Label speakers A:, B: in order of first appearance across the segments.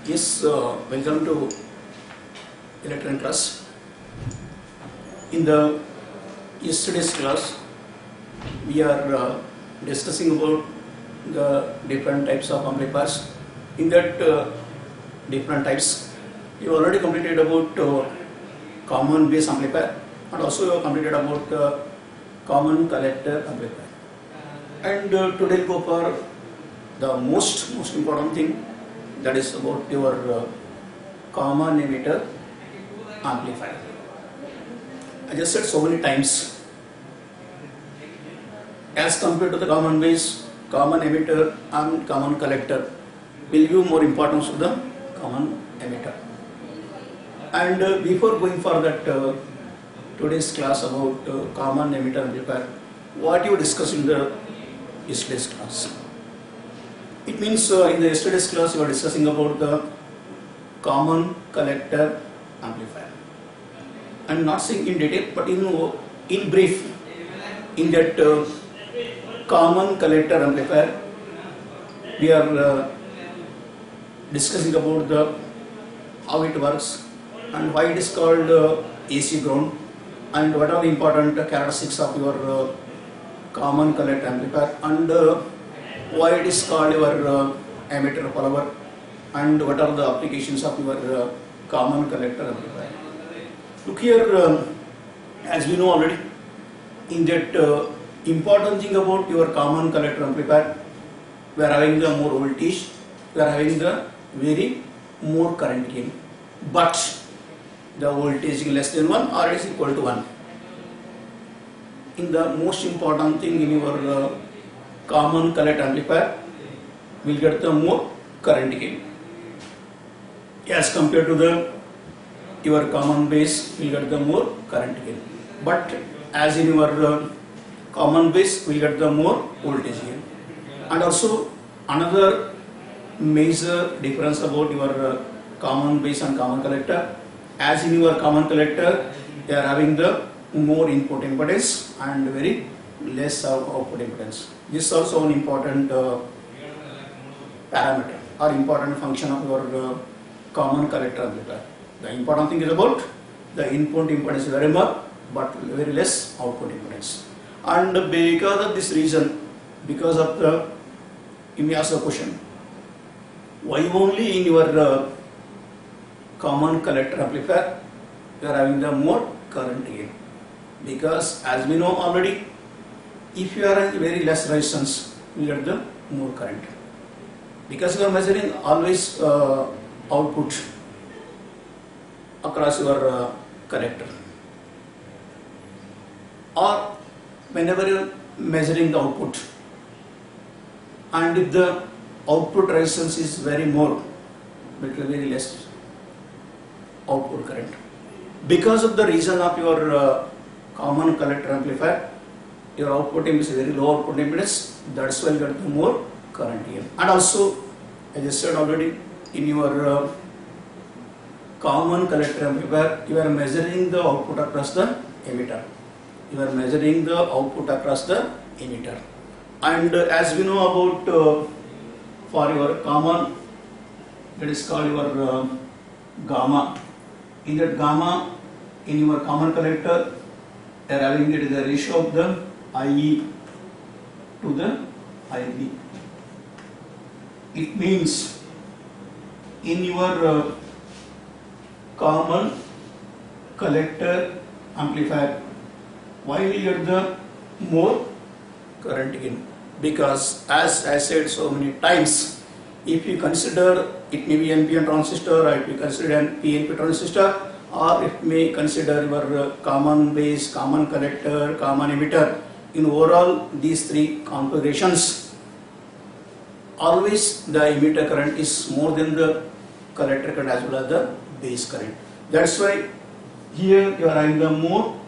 A: Yes, welcome to electronic class. In the yesterday's class, we are discussing about the different types of amplifiers. In that different types, you already completed about common base amplifier, and also you have completed about common collector amplifier. And today we'll go for the most important thing, that is about your common emitter amplifier. I just said so many times, as compared to the common base, common emitter and common collector will give more importance to the common emitter. And before going for that today's class about common emitter amplifier, what you discussed in the yesterday's class? It means in the yesterday's class you are discussing about the common collector amplifier. I am not saying in detail, but in brief, in that common collector amplifier, we are discussing about the how it works and why it is called AC ground, and what are the important characteristics of your common collector amplifier, and why it is called your emitter follower, and what are the applications of your common collector amplifier. Look here, as we know already, in that important thing about your common collector amplifier, we are having the more voltage, we are having the very more current gain, but the voltage is less than 1 or it is equal to 1. In the most important thing in your common collector amplifier, we will get the more current gain as compared to the your common base. We will get the more current gain, but as in your common base we will get the more voltage gain. And also another major difference about your common base and common collector, as in your common collector they are having the more input impedance and very less output impedance. This is also an important parameter or important function of your common collector amplifier. The important thing is about the input impedance is very more, but very less output impedance. And because of this reason, because of the, you may ask the question, why only in your common collector amplifier you are having the more current gain? Because as we know already, if you are having very less resistance, you get the more current, because you are measuring always output across your collector, or whenever you are measuring the output, and if the output resistance is very more, but very less output current. Because of the reason of your common collector amplifier, your output impedance is very low output impedance, that's why you get the more current here. And also, as I said already, in your common collector amplifier, you are measuring the output across the emitter. You are measuring the output across the emitter. And as we know about for your common, that is called your gamma. In that gamma, in your common collector, they are having the ratio of the IE to the IB. It means in your common collector amplifier, why will you get the more current gain? Because as I said so many times, if you consider it may be NPN transistor, or if you consider an PNP transistor, or it may consider your common base, common collector, common emitter, in overall these three configurations, always the emitter current is more than the collector current as well as the base current. That's why here you are having the more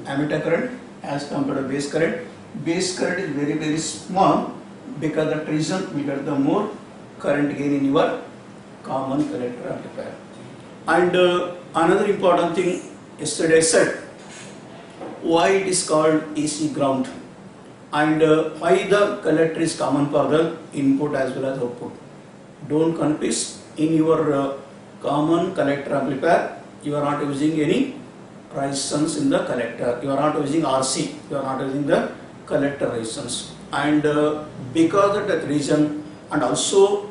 A: emitter current as compared to base current. Base current is very small, because that reason we get the more current gain in your common collector amplifier. And another important thing, yesterday I said, why it is called AC ground, and why the collector is common for the input as well as output. Don't confuse in your common collector amplifier, you are not using any resistance in the collector. You are not using RC. You are not using the collector resistance. And because of that reason, and also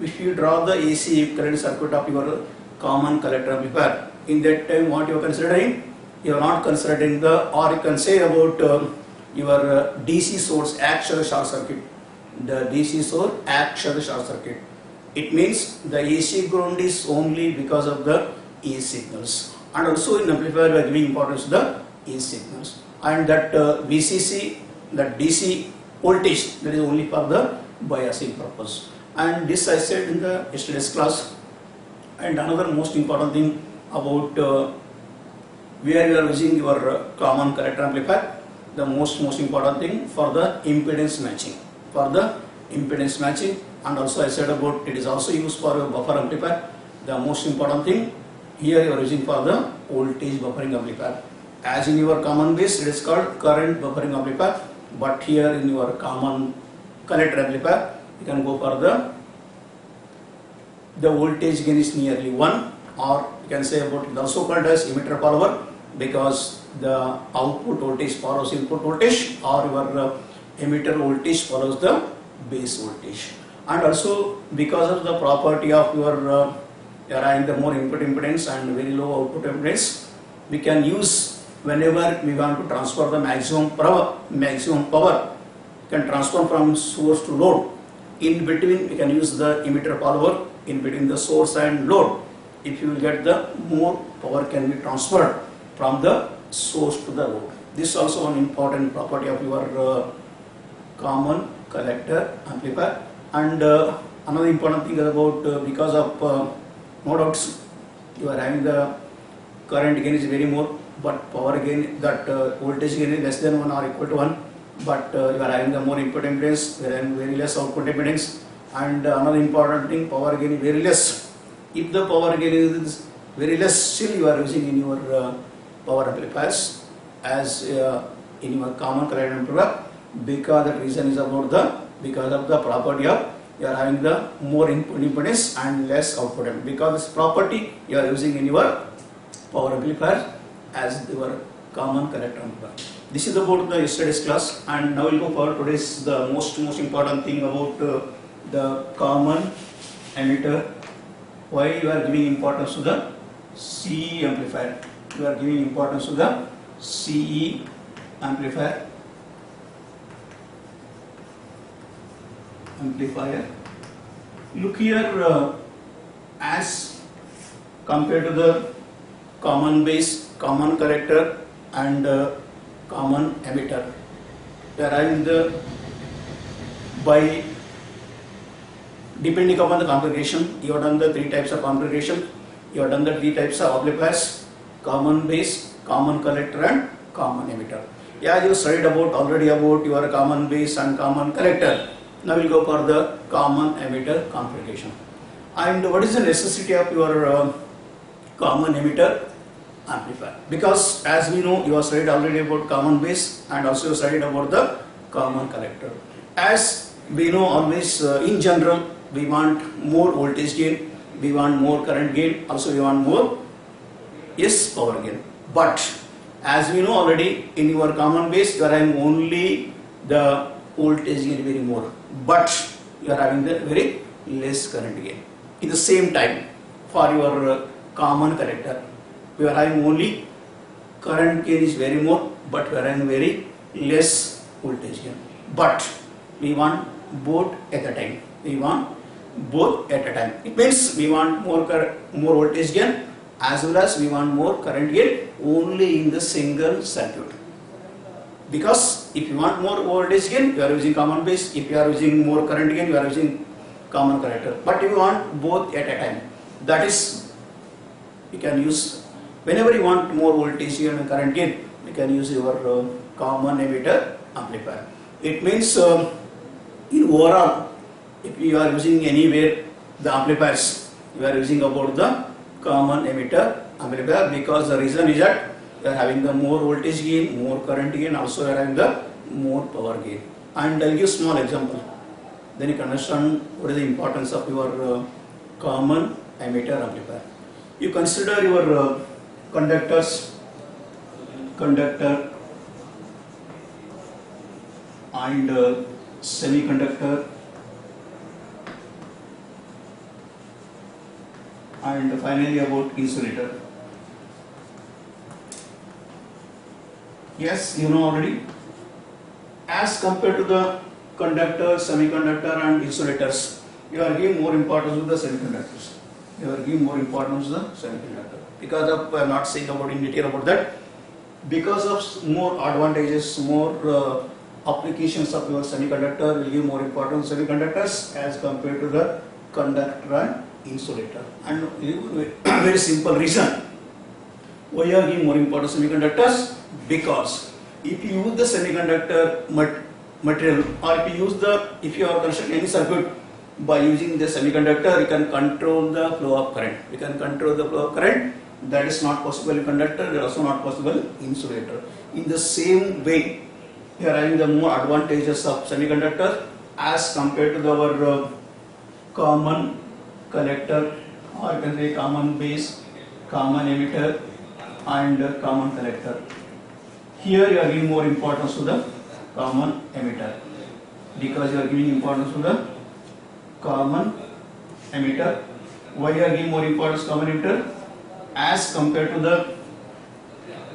A: if you draw the AC current circuit of your common collector amplifier, in that time what you are considering? You are not considering the, or you can say about your DC source acts as a short circuit. The DC source acts as a short circuit. It means the AC ground is only because of the AC signals. And also in amplifier we are giving importance to the AC signals. And that VCC, that DC voltage, that is only for the biasing purpose. And this I said in the yesterday's class. And another most important thing about where you are using your common collector amplifier, the most important thing for the impedance matching. For the impedance matching, and also I said about it is also used for a buffer amplifier. The most important thing here you are using for the voltage buffering amplifier. As in your common base, it is called current buffering amplifier, but here in your common collector amplifier, you can go for the voltage gain is nearly 1, or you can say about it also called as emitter follower, because the output voltage follows input voltage, or your emitter voltage follows the base voltage. And also because of the property of your having the more input impedance and very low output impedance, we can use whenever we want to transfer the maximum power, can transfer from source to load. In between we can use the emitter follower in between the source and load. If you will get the more power can be transferred from the source to the load. This is also an important property of your common collector amplifier. And another important thing is about because of no doubts you are having the current gain is very more, but power gain, that voltage gain is less than 1 or equal to 1, but you are having the more input impedance and very less output impedance. And another important thing, power gain is very less. If the power gain is very less, still you are using in your power amplifiers as in your common collector amplifier, because the reason is about because of the property of you are having the more input impedance and less output impedance. Because this property you are using in your power amplifier as your common collector amplifier. This is about the yesterday's class, and now we will go for today's the most important thing about the common emitter. Why you are giving importance to the CE amplifier? You are giving importance to the CE amplifier. Look here, as compared to the common base, common collector and common emitter, we are having the, by depending upon the configuration, you have done the 3 types of configuration. You have done the 3 types of amplifiers: common base, common collector and common emitter. Yeah, you studied about already about your common base and common collector. Now we will go for the common emitter configuration. And what is the necessity of your common emitter amplifier? Because as we know, you have studied already about common base and also you studied about the common collector. As we know, always in general we want more voltage gain, we want more current gain, also we want more power gain. But as we know already, in your common base you are having only the voltage gain very more, but you are having the very less current gain. In the same time, for your common collector, we are having only current gain is very more, but we are having very less voltage gain. But we want both at a time. We want both at a time. It means we want more voltage gain as well as we want more current gain only in the single circuit. Because if you want more voltage gain, you are using common base. If you are using more current gain, you are using common collector. But if you want both at a time, that is, you can use whenever you want more voltage gain and current gain, you can use your common emitter amplifier. It means in overall, if you are using anywhere the amplifiers, you are using about the common emitter amplifier, because the reason is that you are having the more voltage gain, more current gain, also you are having the more power gain. And I will give small example, then you can understand what is the importance of your common emitter amplifier. You consider your conductors, conductor and semiconductor, and finally about insulator. Yes, you know already. As compared to the conductor, semiconductor and insulators, you are giving more importance to the semiconductors. You are giving more importance to the semiconductor. Because of, I am not saying about in detail about that. Because of more advantages, more applications of your semiconductor, will give more importance to semiconductors as compared to the conductor and insulator. And very simple reason. Why are giving more importance to semiconductors? Because if you use the semiconductor material, or if you are constructing any circuit by using the semiconductor, you can control the flow of current. You can control the flow of current. That is not possible in conductor. That is also not possible in insulator. In the same way, we are having the more advantages of semiconductor as compared to our common collector, or you can say common base, common emitter and common collector. Here you are giving more importance to the common emitter, because you are giving importance to the common emitter. Why you are giving more importance to common emitter? As compared to the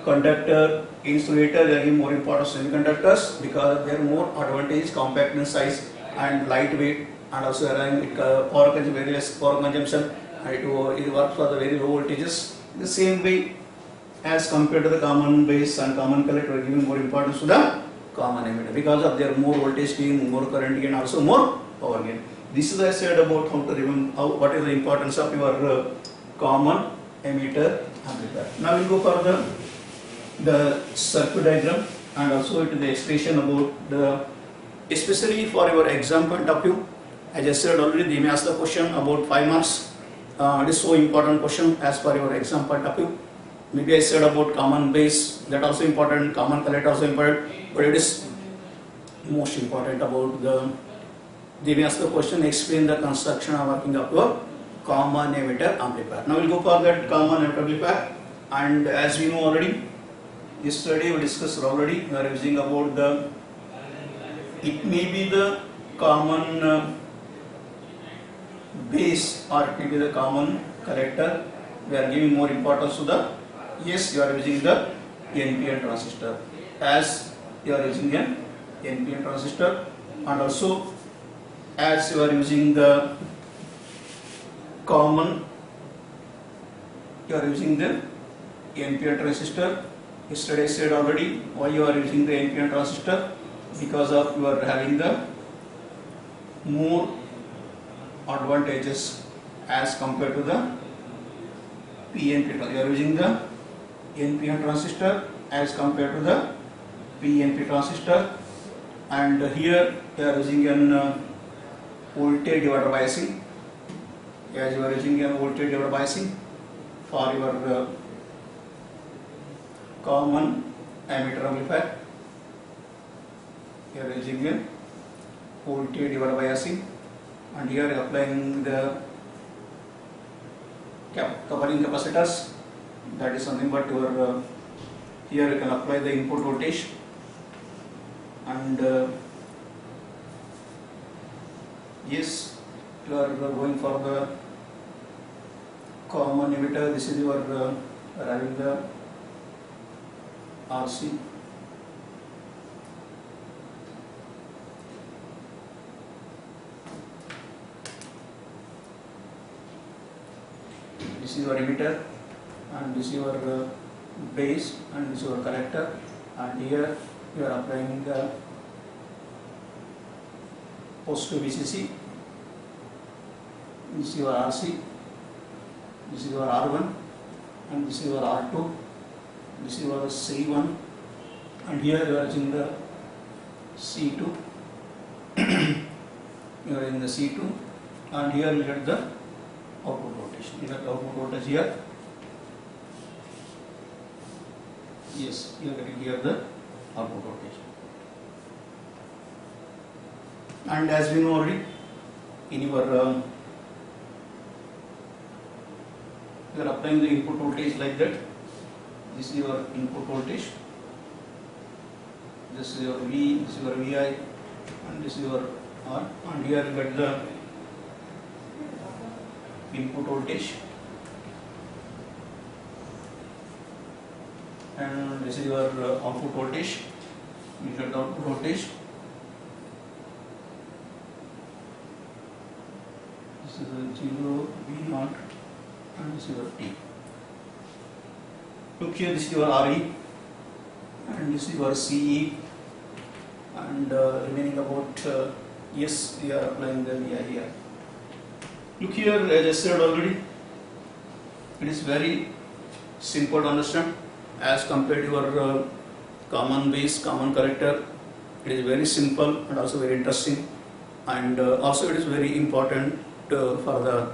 A: conductor, insulator, they are giving more importance to semiconductors because they are more advantage, compact in size and lightweight, and also having power consumption, very less power consumption, and it works for the very low voltages. In the same way, as compared to the common base and common collector, we are giving more importance to the common emitter because of their more voltage gain, more current gain, also more power gain. This is I said about how to remember what is the importance of your common emitter amplifier. Now we will go for the circuit diagram and also to the expression about the, especially for your exam point of view. As I said already, they may ask the question about 5 marks. It is so important question as per your exam point of view. Maybe I said about common base, that also important, common collector also important, but it is most important about they may ask the question, explain the construction and working of your common emitter amplifier. Now we will go for that common emitter amplifier, and as we know already, yesterday we discussed already, we are using about it may be the common base or it may be the common collector. We are giving more importance to the, yes, you are using the NPN transistor, as you are using an NPN transistor, and also as you are using the common, you are using the NPN transistor. Yesterday I said already why you are using the NPN transistor, because of you are having the more advantages as compared to the PNP transistor. You are using the NPN transistor as compared to the PNP transistor, and here you are using an voltage divider biasing, as you are using a voltage divider biasing for your common emitter amplifier. You are using a voltage divider biasing, and here you are applying the coupling capacitors. That is something but your here you can apply the input voltage, and yes, you are going for the common emitter. This is your having the RC. This is your emitter, and this is your base, and this is your collector, and here you are applying the positive VCC. This is your RC, this is your R1, and this is your R2, this is your C1, and here you are using the C2. You are in the C2, and here you get the output voltage. You get output voltage here. Yes, you are getting here the output voltage. And as we know already, in your you are applying the input voltage like that. This is your input voltage. This is your V, this is your VI, and this is your R. And here you get the input voltage. And this is your output voltage. You get the output voltage. This is the 0, V0, and this is your T. Look here, this is your RE, and this is your CE, and remaining about yes, we are applying the VI here. Look here, as I said already, it is very simple to understand as compared to your common base, common collector. It is very simple and also very interesting, and also it is very important for the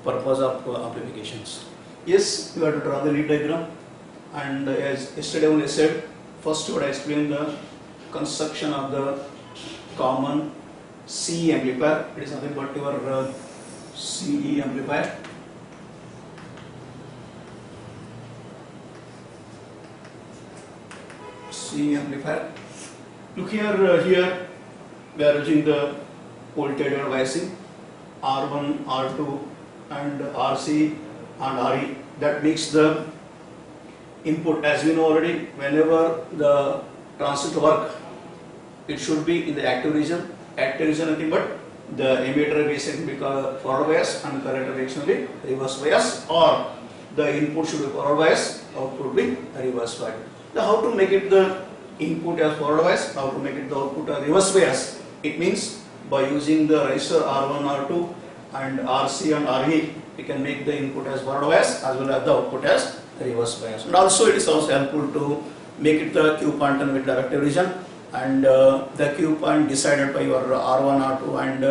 A: purpose of applications. Yes, you have to draw the lead diagram, and as yesterday only I said, first you would explain the construction of the common CE amplifier. It is nothing but your CE amplifier. CE amplifier. Look here, here we are using the voltage or biasing R1, R2 and RC and RE. That makes the input, as we know already, whenever the transistor work, it should be in the active region. Active region nothing but the emitter basically because forward bias and collector basically reverse bias, or the input should be forward bias, output be reverse bias. Now how to make it the input as forward bias, how to make it the output as reverse bias? It means by using the resistor R1, R2 and RC and RE, we can make the input as forward bias as well as the output as reverse bias. And also it is also helpful to make it the Q point with the active region, and the Q point decided by your R1, R2 and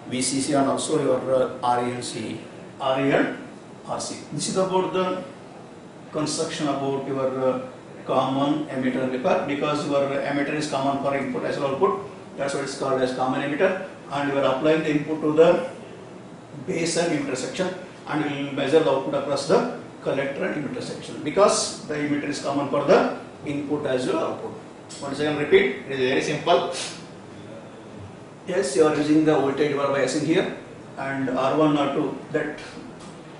A: VCC, and also your RE and CE, RE and RC. This is about the construction about your common emitter amplifier, because your emitter is common for input as well output. That's what it's called as common emitter, and you are applying the input to the base and emitter section, and you will measure the output across the collector and emitter section, because the emitter is common for the input as well output. Once again repeat, it is very simple. Yes, you are using the voltage biasing here, and R1, R2, that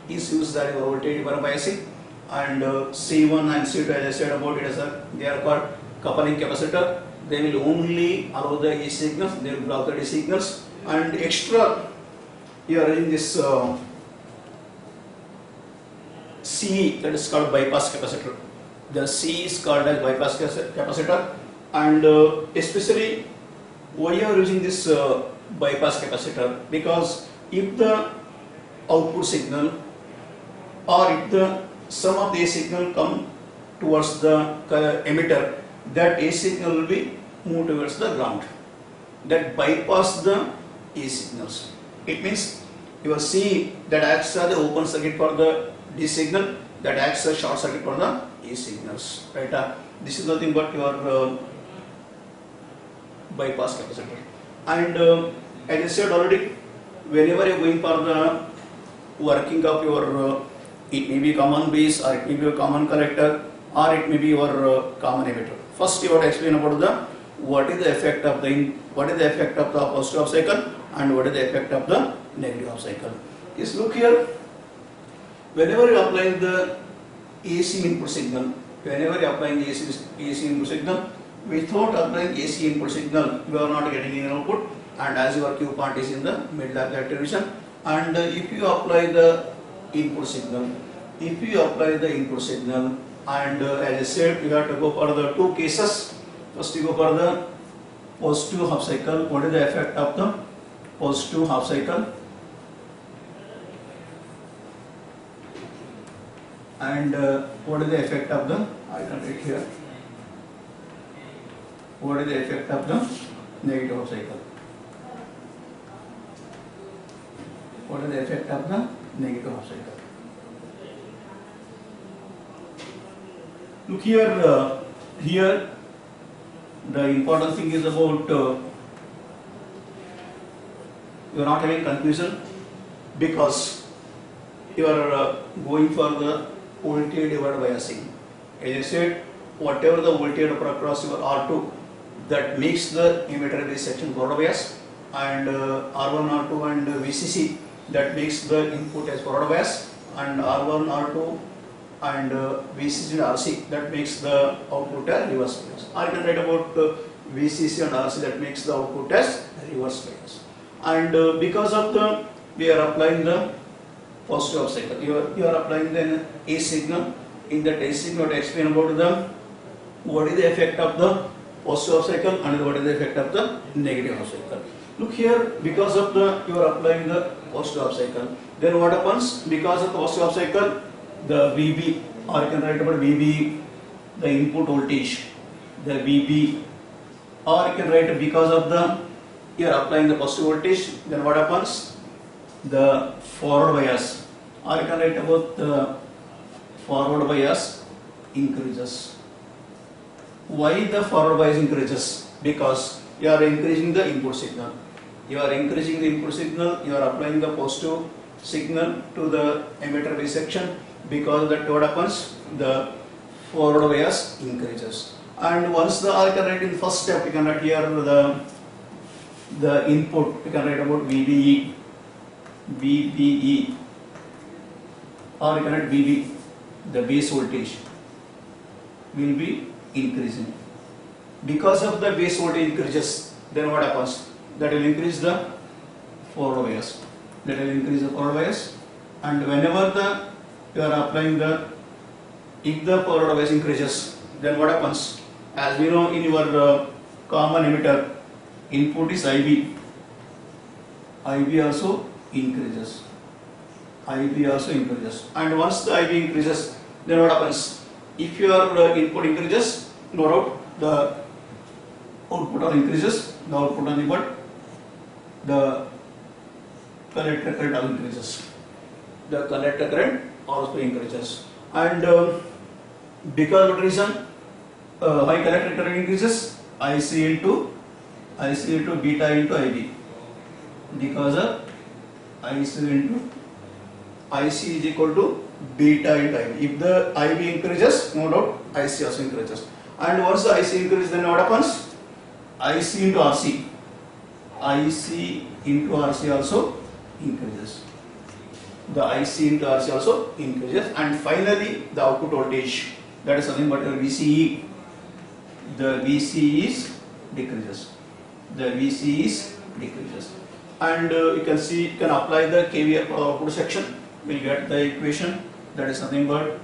A: is used that your voltage biasing, and C1 and C2, as I said about it, they are called coupling capacitor. They will only allow the AC signals, they will block the DC signals, and extra you are using this CE, that is called bypass capacitor. The CE is called as bypass capacitor, and especially why you are using this bypass capacitor, because if the output signal or if the some of the signal come towards the emitter, that A signal will be moved towards the ground, that bypass the A signals. It means your C that acts as the open circuit for the D signal, that acts as short circuit for the A signals. Right? This is nothing but your bypass capacitor. And as I said already, whenever you are going for the working of your it may be common base, or it may be a common collector, or it may be your common emitter. First, you have to explain about the what is the effect of the positive half cycle and what is the effect of the negative half cycle. Just look here. Whenever you are applying the AC input signal, AC input signal, without applying AC input signal, you are not getting any output, and as your Q point is in the middle of the active region. And if you apply the input signal, and as I said, you have to go for the two cases. First you go for the positive half cycle. What is the effect of the positive half cycle? And what is the effect of the, I can write here, what is the effect of the negative half cycle? What is the effect of the negative half cycle? Look here, here the important thing is about you are not having confusion, because you are going for the voltage divided biasing. As I said, whatever the voltage across your R2, that makes the emitter base section forward bias, and R1, R2 and VCC, that makes the input as forward bias, and R1, R2 and VCC and RC, that makes the output as reverse bias. I can write about VCC and RC, that makes the output as reverse bias. And because of the, we are applying the positive half cycle. You are applying the A signal. In that A signal, to explain about the what is the effect of the positive half cycle and what is the effect of the negative half cycle. Look here, because of the you are applying the positive half cycle, then what happens? Because of the positive half cycle, the VB, or you can write about VB, the input voltage, the VB, or you can write because of the you are applying the positive voltage, then what happens? The forward bias, or you can write about the forward bias increases. Why the forward bias increases? Because you are increasing the input signal. You are increasing the input signal, you are applying the positive signal to the emitter base section. Because that what happens? The forward bias increases. And once the, I can write in first step, you can write here the input, you can write about VBE, VBE, or you can write VB, the base voltage will be increasing. Because of the base voltage increases, then what happens? That will increase the forward bias. That will increase the forward bias, and whenever the you are applying the, if the forward bias increases, then what happens? As we know, in your common emitter, input is IB. IB also increases. IB also increases. And once the IB increases, then what happens? If your input increases, no doubt the output also increases. The output only, but the collector current also increases. The collector current also increases. And because of the reason, why collector current increases? IC into beta into IB. Because of IC is equal to beta into IB. If the IB increases, no doubt IC also increases. And once the IC increases, then what happens? IC into RC. IC into RC also increases. The IC into RC also increases. And finally, the output voltage, that is something but VCE. The VCE is decreases. The VCE is decreases. And you can see, you can apply the KVL for the output section. We will get the equation, that is nothing but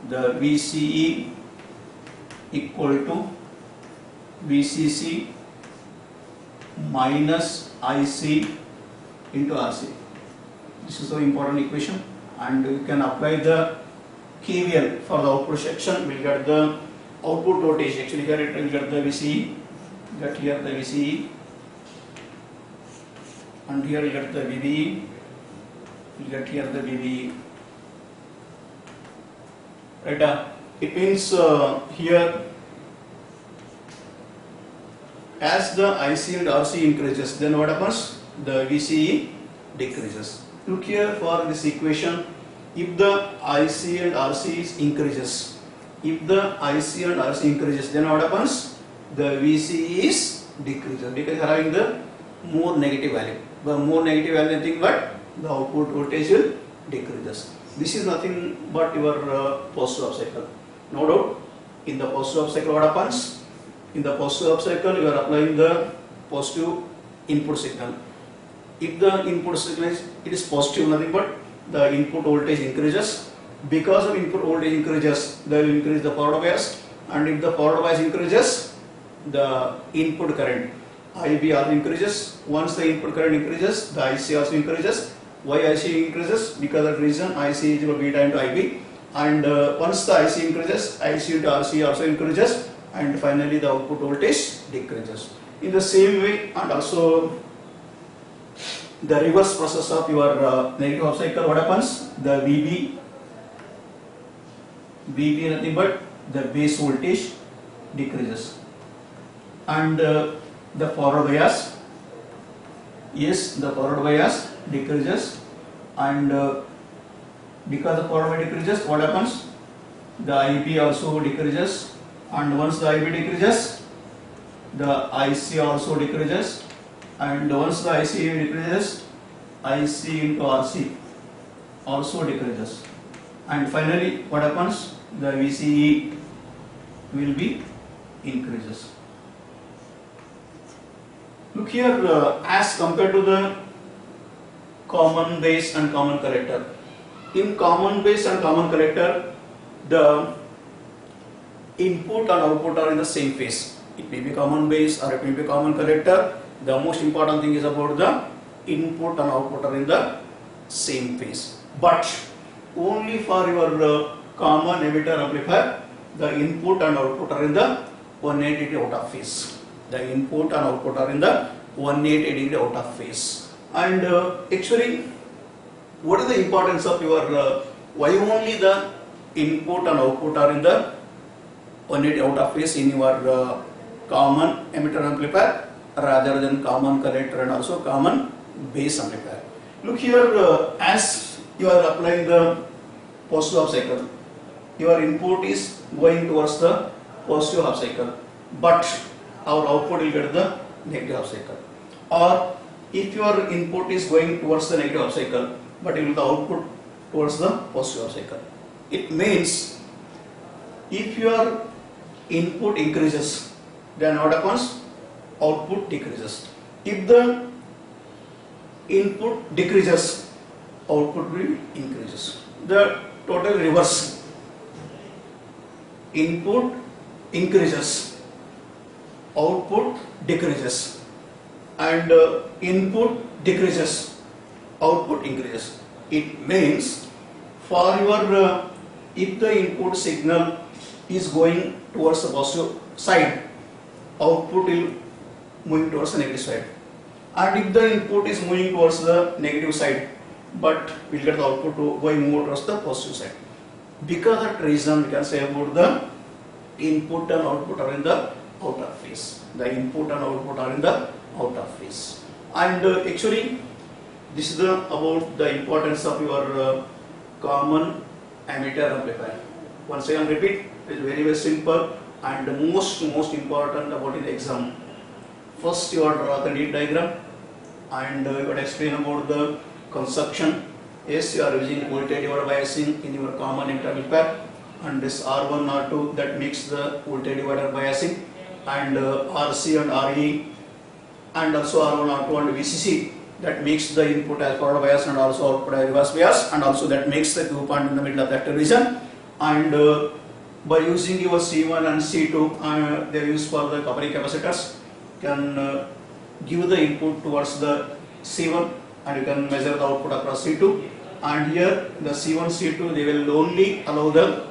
A: the VCE equal to VCC minus IC into RC. This is the important equation, and you can apply the KVL for the output section. We will get the output voltage. Actually, here it will get the VCE, get here the VCE, and here you get the VBE, you get here the VBE. Right? It means here, as the IC and RC increases, then what happens? The VCE decreases. Look here for this equation. If the IC and RC increases, if the IC and RC increases, then what happens? The VCE is decreases, because you are having the more negative value. The more negative value, nothing but the output voltage will decreases. This is nothing but your positive half cycle. No doubt, in the positive half cycle, what happens? In the positive half cycle, you are applying the positive input signal. If the input signal is positive, nothing but the input voltage increases. Because of input voltage increases, they will increase the forward bias, and if the forward bias increases, the input current IB also increases. Once the input current increases, the IC also increases. Why IC increases? Because of the reason IC is equal to beta into IB, and once the IC increases, IC into RC also increases, and finally the output voltage decreases. In the same way, and also the reverse process of your negative half cycle, what happens? The VB nothing but the base voltage decreases, and the forward bias, yes, the forward bias decreases, and Because the power by decreases, what happens? The IB also decreases, and once the IB decreases, the IC also decreases, and once the IC decreases, IC into RC also decreases, and finally what happens? The VCE will be increases. Look here, as compared to the common base and common collector. In common base and common collector, the input and output are in the same phase. It may be common base or it may be common collector. The most important thing is about the input and output are in the same phase. But only for your common emitter amplifier, the input and output are in the 180 degree out of phase. The input and output are in the 180 degree out of phase. And actually, what is the importance of your, why only the input and output are in the 180 out of phase in your common emitter amplifier rather than common collector and also common base amplifier? Look here, as you are applying the positive half cycle, your input is going towards the positive half cycle, but our output will get the negative half cycle. Or if your input is going towards the negative half cycle, but it will the output towards the positive half cycle. It means if your input increases, then what happens? Output decreases. If the input decreases, output will increases. The total reverse. Input increases, output decreases, and input decreases, output increases. It means for your if the input signal is going towards the positive side, output will moving towards the negative side. And if the input is moving towards the negative side, but we'll get the output going more towards the positive side. Because of that reason, we can say about the input and output are in the outer phase. The input and output are in the outer phase. And actually, this is about the importance of your common emitter amplifier. Once again, repeat. It is very simple and most important about in the exam. First, you are draw the lead diagram and you would explain about the construction. Yes, you are using voltage divider biasing in your common emitter amplifier, and this R1, R2 that makes the voltage divider biasing, and RC and RE, and also R1, R2 and VCC that makes the input as forward bias and also output as reverse bias, and also that makes the Q point in the middle of that region. And by using your C1 and C2, they are used for the coupling capacitors, can give the input towards the C1 and you can measure the output across C2. And here the C1, C2 they will only allow the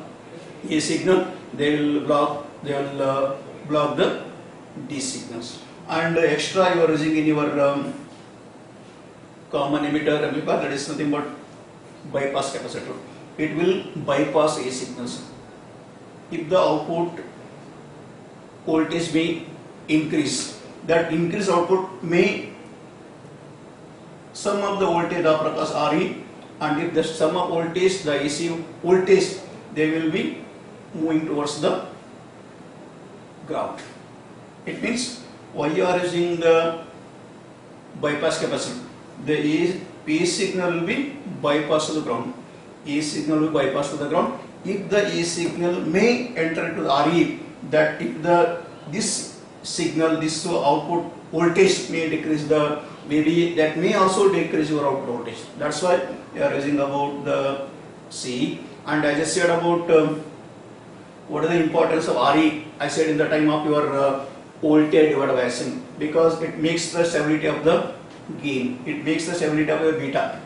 A: A signal, they will block the D signals. And extra you are using in your common emitter amplifier, that is nothing but bypass capacitor. It will bypass A signals. If the output voltage may increase, that increased output may sum up the voltage of across RE, and if the sum of voltage, the AC voltage, they will be moving towards the ground. It means why you are using the bypass capacitor, the A signal will be bypassed to the ground. A signal will bypass to the ground. If the A signal may enter into the RE, that if this signal, this output voltage may decrease, the maybe that may also decrease your output voltage. That's why you are using about the C. And I just said about what is the importance of RE. I said in the time of your voltage divider biasing, because it makes the stability of the gain. It makes the stability of your beta.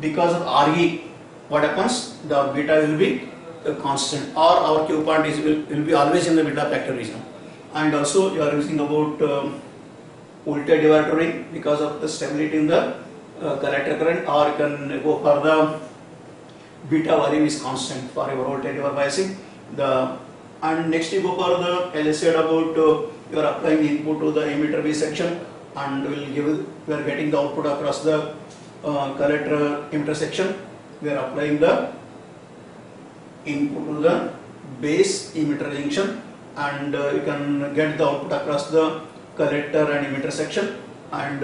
A: Because of RE, what happens? The beta will be constant, or our Q point will be always in the beta factor region. And also you are using about voltage divider ring because of the stability in the collector current, or you can go for the beta volume is constant for your voltage divider biasing. And next you go for the, as I said about you are applying input to the emitter B section, and will give, you are getting the output across the collector emitter section, we are applying the input to the base emitter junction, and you can get the output across the collector and emitter section. And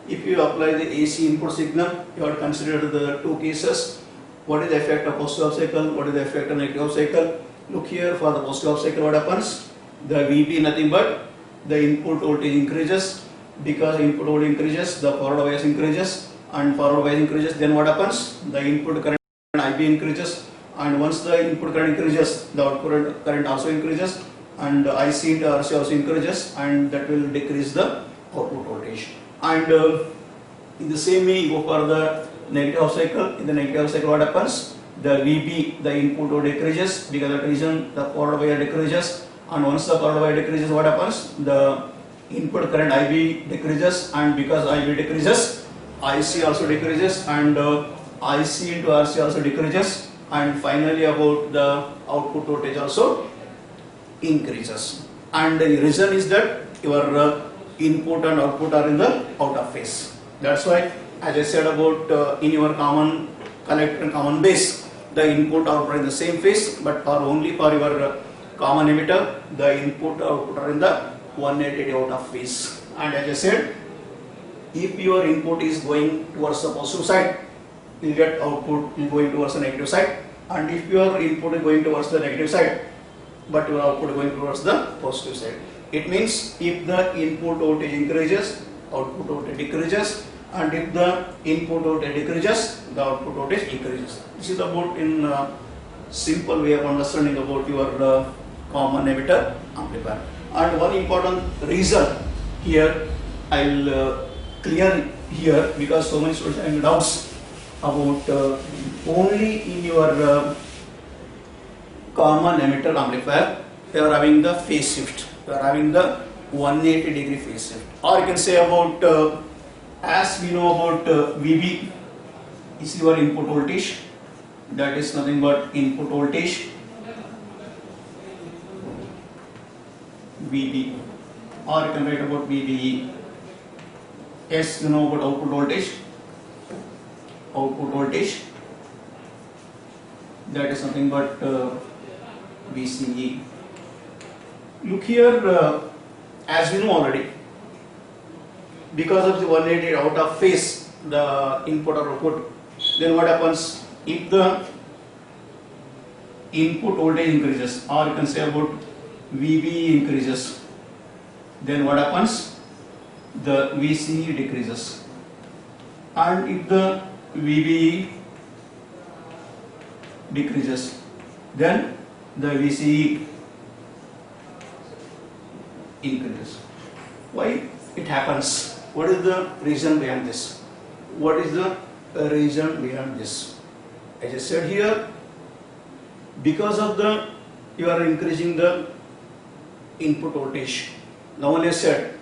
A: if you apply the AC input signal, you have to consider the two cases. What is the effect of positive half cycle? What is the effect of negative half cycle? Look here, for the positive half cycle, what happens? The VB nothing but the input voltage increases. Because input voltage increases, the forward bias increases, and forward bias increases, then what happens? The input current IB increases, and once the input current increases, the output current also increases, and IC into RC also increases, and that will decrease the output voltage. And in the same way, you go for the negative half cycle. In the negative half cycle, what happens? The VB, the input voltage decreases. Because of that reason, the forward bias decreases, and once the forward bias decreases, what happens? The input current IB decreases, and because IB decreases, IC also decreases, and IC into RC also decreases, and finally about the output voltage also increases. And the reason is that your input and output are in the out of phase. That's why, as I said about in your common collector and common base, the input output are in the same phase, but for only for your common emitter, the input output are in the 180 out of phase. And as I said, if your input is going towards the positive side, you get output going towards the negative side, and if your input is going towards the negative side, but your output going towards the positive side, it means if the input voltage increases, output voltage decreases, and if the input voltage decreases, the output voltage increases. This is about in simple way of understanding about your common emitter amplifier. And one important reason here I will clear here, because so many students have doubts about only in your common emitter amplifier you are having the phase shift, you are having the 180 degree phase shift. Or you can say about as we know about VB is your input voltage, that is nothing but input voltage VB, or you can write about VBE. Yes, you know about output voltage, that is nothing but VCE. Look here, as we know already, because of the 180 out of phase, the input or output, then what happens? If the input voltage increases, or you can say about VB increases, then what happens? The VCE decreases. And if the VB decreases, then the VCE increases. Why it happens? What is the reason behind this? What is the reason behind this? As I said here, because of the you are increasing the input voltage. Now only I said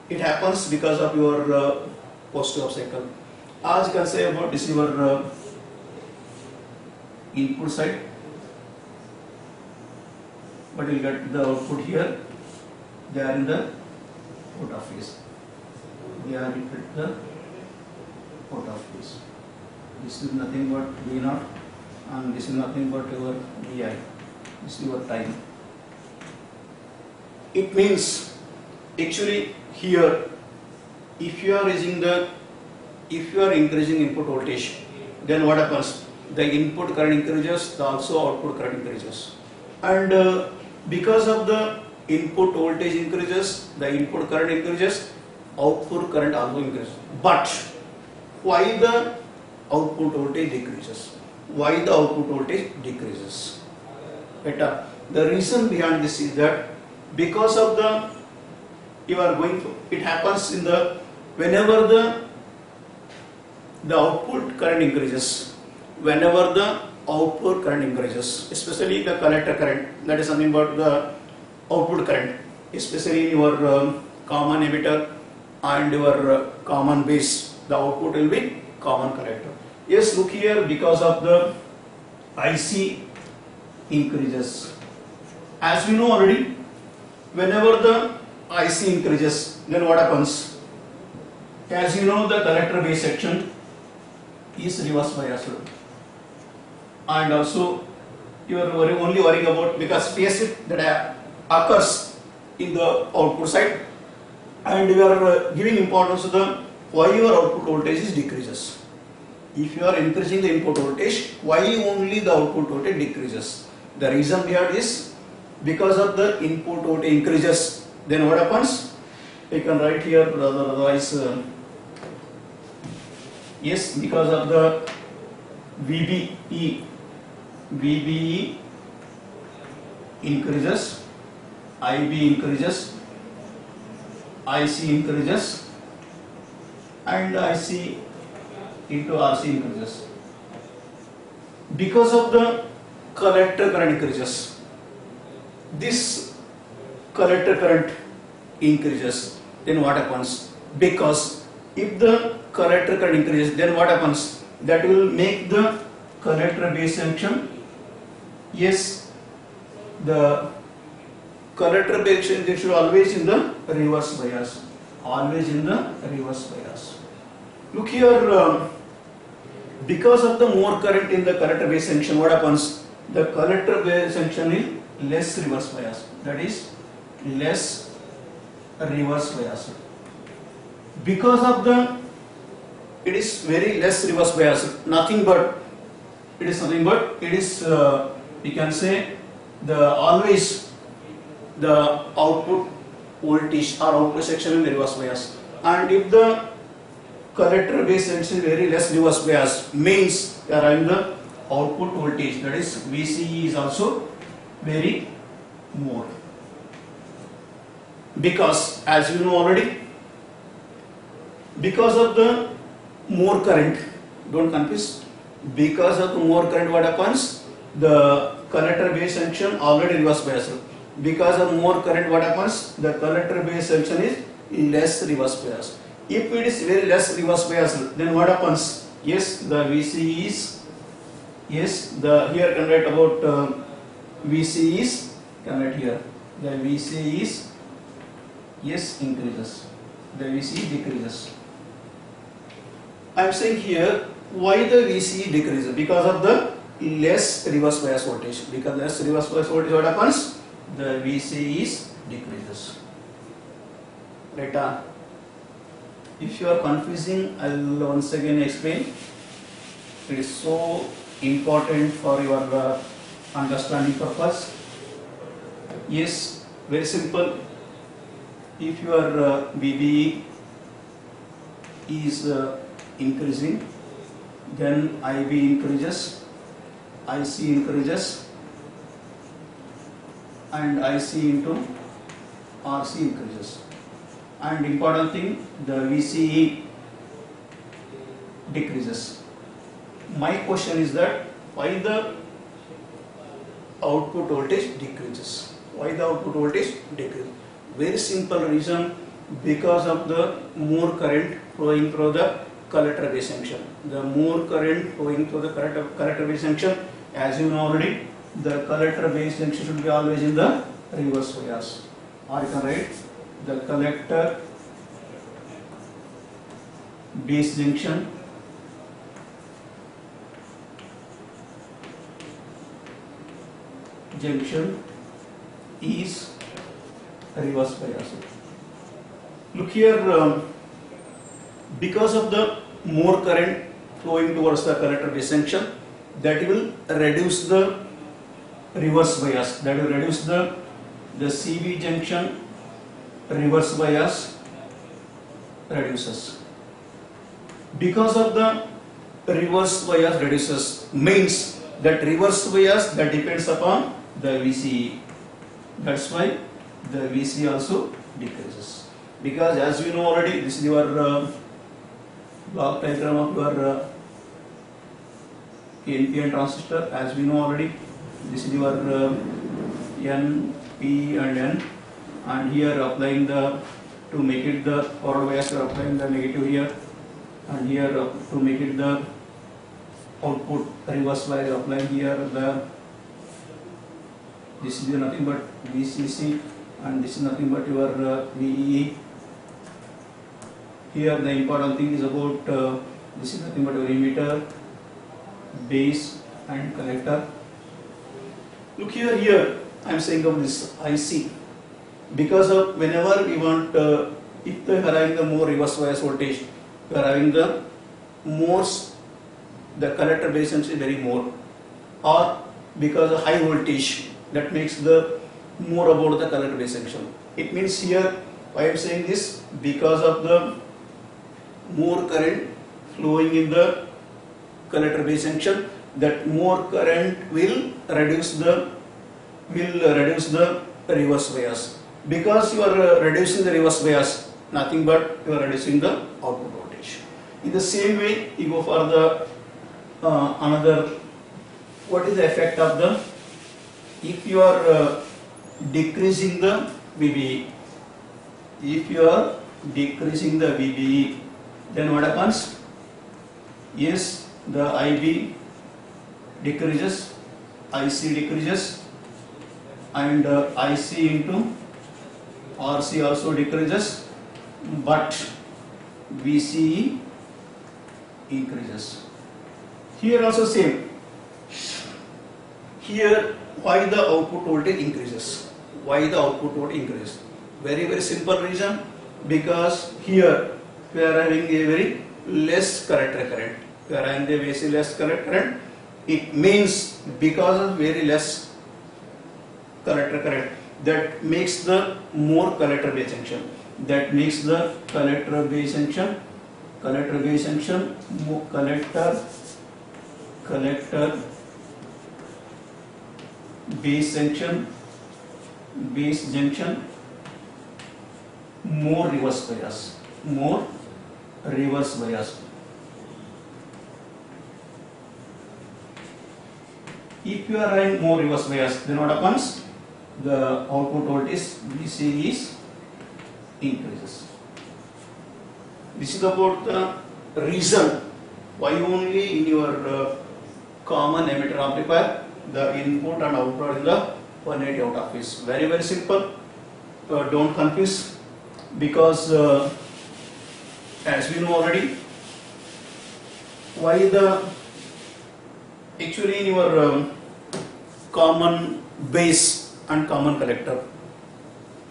A: it happens because of your positive cycle. As you can say about this is your input side, but you will get the output here. They are in the out of phase. They are in the out of phase. This is nothing but V0, and this is nothing but your Vi. This is your time. It means actually here, if you are increasing input voltage, then what happens? The input current increases, also output current increases, and because of the input voltage increases, the input current increases, output current also increases. But why the output voltage decreases? Why the output voltage decreases? Better. The reason behind this is that because of the you are going to, it happens in the whenever the output current increases, whenever the output current increases, especially the collector current, that is something about the output current, especially in your common emitter and your common base, the output will be common collector. Yes, look here, because of the IC increases. As we know already, whenever the IC increases, then what happens? As you know, the collector base section is reverse biased. and also you are only worrying about because phase shift that occurs in the output side, and you are giving importance to the why your output voltage is decreases. If you are increasing the input voltage, why only the output voltage decreases? The reason behind is because of the input voltage increases. Then what happens? You can write here, otherwise yes, because of the VBE increases, IB increases, IC increases, and IC into RC increases. Because of the collector current increases, this collector current increases, then what happens? Because if the collector current increases, then what happens? That will make the collector base junction, yes, the collector base junction always in the reverse bias, always in the reverse bias. Look here, because of the more current in the collector base junction, what happens? The collector base junction is less reverse bias, that is less reverse bias. Because of the, it is very less reverse bias, nothing but it is we can say the always the output voltage or output section in reverse bias, and if the collector base junction is very less reverse bias, means you are having the output voltage, that is VCE is also very more, because as you know already, because of the more current, don't confuse, because of the more current what happens, the collector base junction already reverse bias. Because of more current what happens, the collector base junction is less reverse bias. If it is very less reverse bias, then what happens? Yes, the VC is, yes, the here can write about VC is, can write here, the VC is, yes, increases, the VC decreases. I am saying here why the VC decreases, because of the less reverse bias voltage. Because less reverse bias voltage, what happens? The VC is decreases. Right? If you are confusing, I will once again explain. It is so important for your understanding purpose. Yes, very simple. If your VBE is increasing, then IB increases, IC increases, and IC into RC increases. And important thing, the VCE decreases. My question is that why the output voltage decreases? Why the output voltage decreases? Very simple reason, because of the more current flowing through the collector base junction. The more current flowing through the collector base junction, as you know already, the collector base junction should be always in the reverse bias. Or you can write the collector base junction is reverse bias. Look here, because of the more current flowing towards the collector base junction, that will reduce the reverse bias, that will reduce the CV junction reverse bias reduces. Because of the reverse bias reduces, means that reverse bias that depends upon the VCE. That's why the VCE also decreases. Because as you know already, this is your block diagram of your NPN transistor. As we know already, this is your N, P and N, and here applying the, to make it the forward bias, you are applying the negative here, and here to make it the output reverse bias, applying here the, this is nothing but VCC, and this is nothing but your VEE. Here the important thing is about this is nothing but your emitter, base and collector. Look here I am saying of this IC, because of whenever we want, if they are having the more reverse bias voltage, we are having the more, the collector base junction is very more, or because of high voltage that makes the more about the collector base junction. It means here why I am saying this, because of the more current flowing in the collector base junction, that more current will reduce the reverse bias. Because you are reducing the reverse bias, nothing but you are reducing the output voltage. In the same way, you go for the another. What is the effect of the, if you are decreasing the VBE? If you are decreasing the VBE, then what happens? Yes, the IB decreases, IC decreases, and IC into RC also decreases, but VCE increases. Here also same. Here why the output voltage increases? Why the output voltage increases? Very simple reason, because here we are having a very less collector current. We are having a very less collector current. It means because of very less collector current, that makes the more collector base junction. That makes the collector base junction more collector base junction more reverse bias. If you are having more reverse bias, then what happens? The output voltage VC is increases. This is about the reason why only in your common emitter amplifier the input and output are in the 180 out of phase. Very simple. Don't confuse, because as we know already, why the actually in your common base and common collector,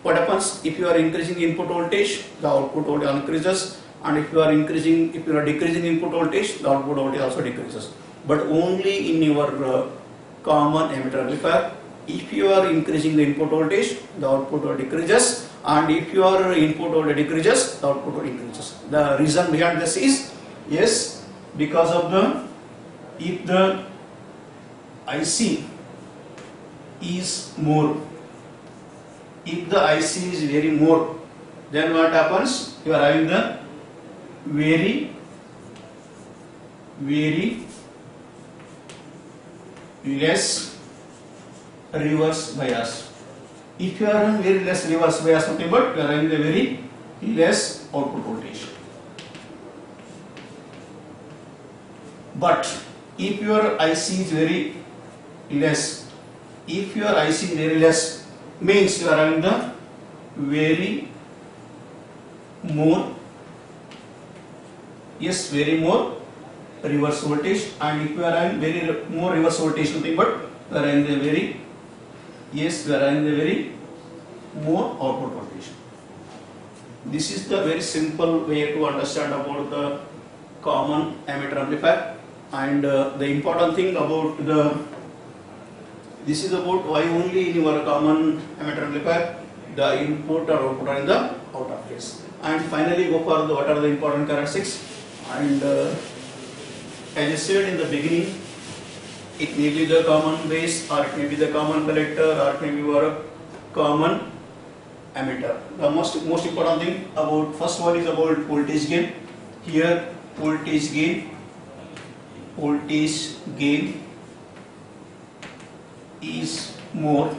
A: what happens? If you are increasing input voltage, the output voltage increases, and if you are decreasing input voltage, the output voltage also decreases. But only in your common emitter amplifier, if you are increasing the input voltage, the output voltage decreases, and if your input voltage decreases, the output voltage increases. The reason behind this is, yes, because of the, if the IC is more, if the IC is very more, then what happens? You are having the very less reverse bias. If you are having very less reverse bias, nothing but you are having the very less output voltage. But if your IC is very less, means you are having the very more reverse voltage, and if you are having very more reverse voltage, nothing but you are having the very more output voltage. This is the very simple way to understand about the common emitter amplifier. And the important thing about this is about why only in your common emitter amplifier the input or output are in the out of phase. And finally go for what are the important characteristics. And as I said in the beginning, it may be the common base, or it may be the common collector, or it may be your common emitter. The most important thing about, first one is about voltage gain. Here voltage gain is more,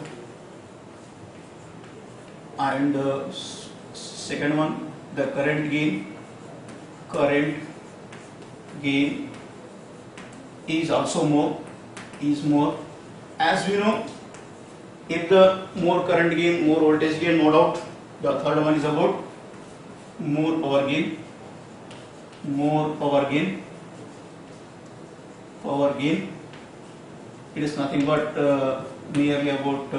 A: and second one, the current gain is also more. As we know, if the more current gain, more voltage gain, no doubt. The third one is about more power gain. it is nothing but nearly about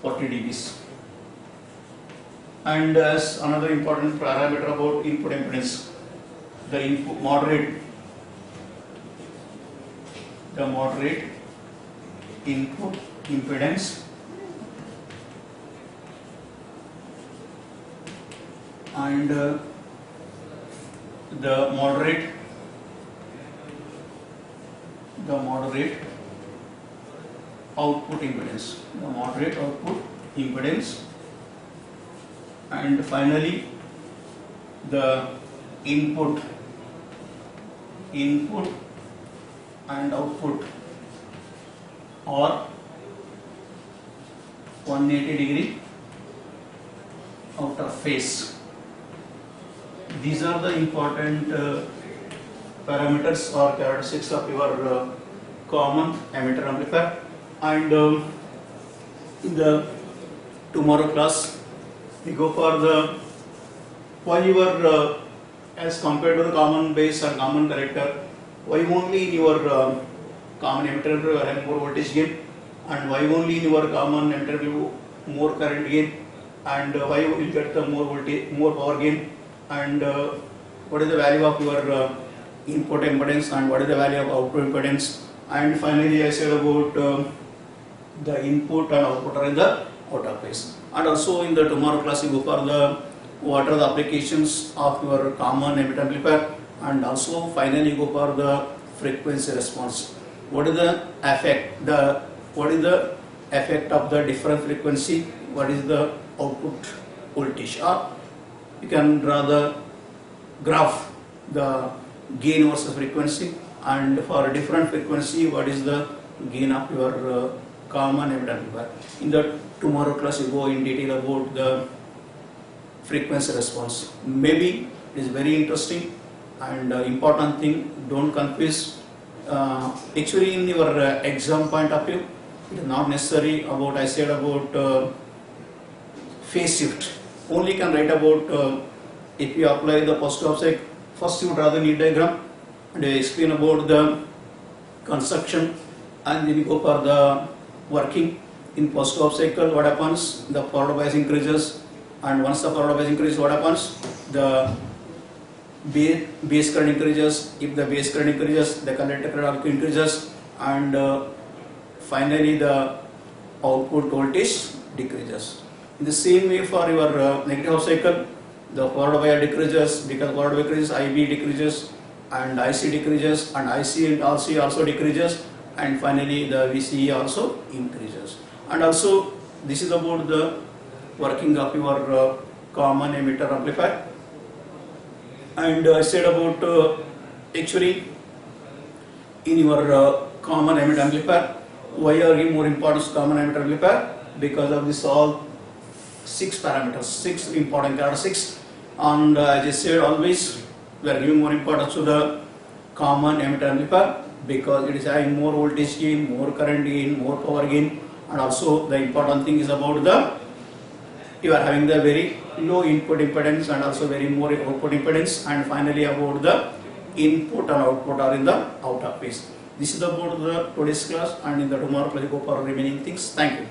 A: 40 dBs. And as another important parameter about input impedance, the moderate input impedance and the moderate output impedance, and finally the input and output are 180 degree out of phase. These are the important parameters or characteristics of your common emitter amplifier. And in the tomorrow class, we go for the why your as compared to the common base or common collector, why only in your common emitter you have more voltage gain, and why only in your common emitter you more current gain, and why you will get the more power gain, and what is the value of your input impedance and what is the value of output impedance, and finally I said about the input and output are in the out of phase. And also in the tomorrow class you go for the what are the applications of your common emitter amplifier, and also finally you go for the frequency response. What is the effect of the different frequency? What is the output voltage? Or you can draw the graph, the gain versus frequency, and for a different frequency what is the gain of your common emitter amplifier. In the tomorrow class you go in detail about the frequency response. Maybe it is very interesting and important thing, don't confuse. Actually in your exam point of view, it is not necessary about, I said about phase shift. Only can write about if you apply the positive half cycle, first you draw the neat diagram and you explain about the construction, and then you go for the working. In positive half cycle what happens, the forward bias increases, and once the forward bias increases what happens, the base current increases. If the base current increases, the conductor current also increases, and finally the output voltage decreases. In the same way for your negative half cycle, the forward bias decreases, because forward bias decreases, IB decreases and IC decreases, and IC and RC also decreases, and finally the VCE also increases. And also this is about the working of your common emitter amplifier. And I said about actually in your common emitter amplifier, why are you more important common emitter amplifier? Because of this all 6 parameters, 6 important characteristics. And as I said, always we are giving more importance to the common emitter amplifier because it is having more voltage gain, more current gain, more power gain, and also the important thing is about the you are having the very low input impedance and also very more output impedance, and finally about the input and output are in the out of phase. This is about the today's class, and in the tomorrow class we go for remaining things. Thank you.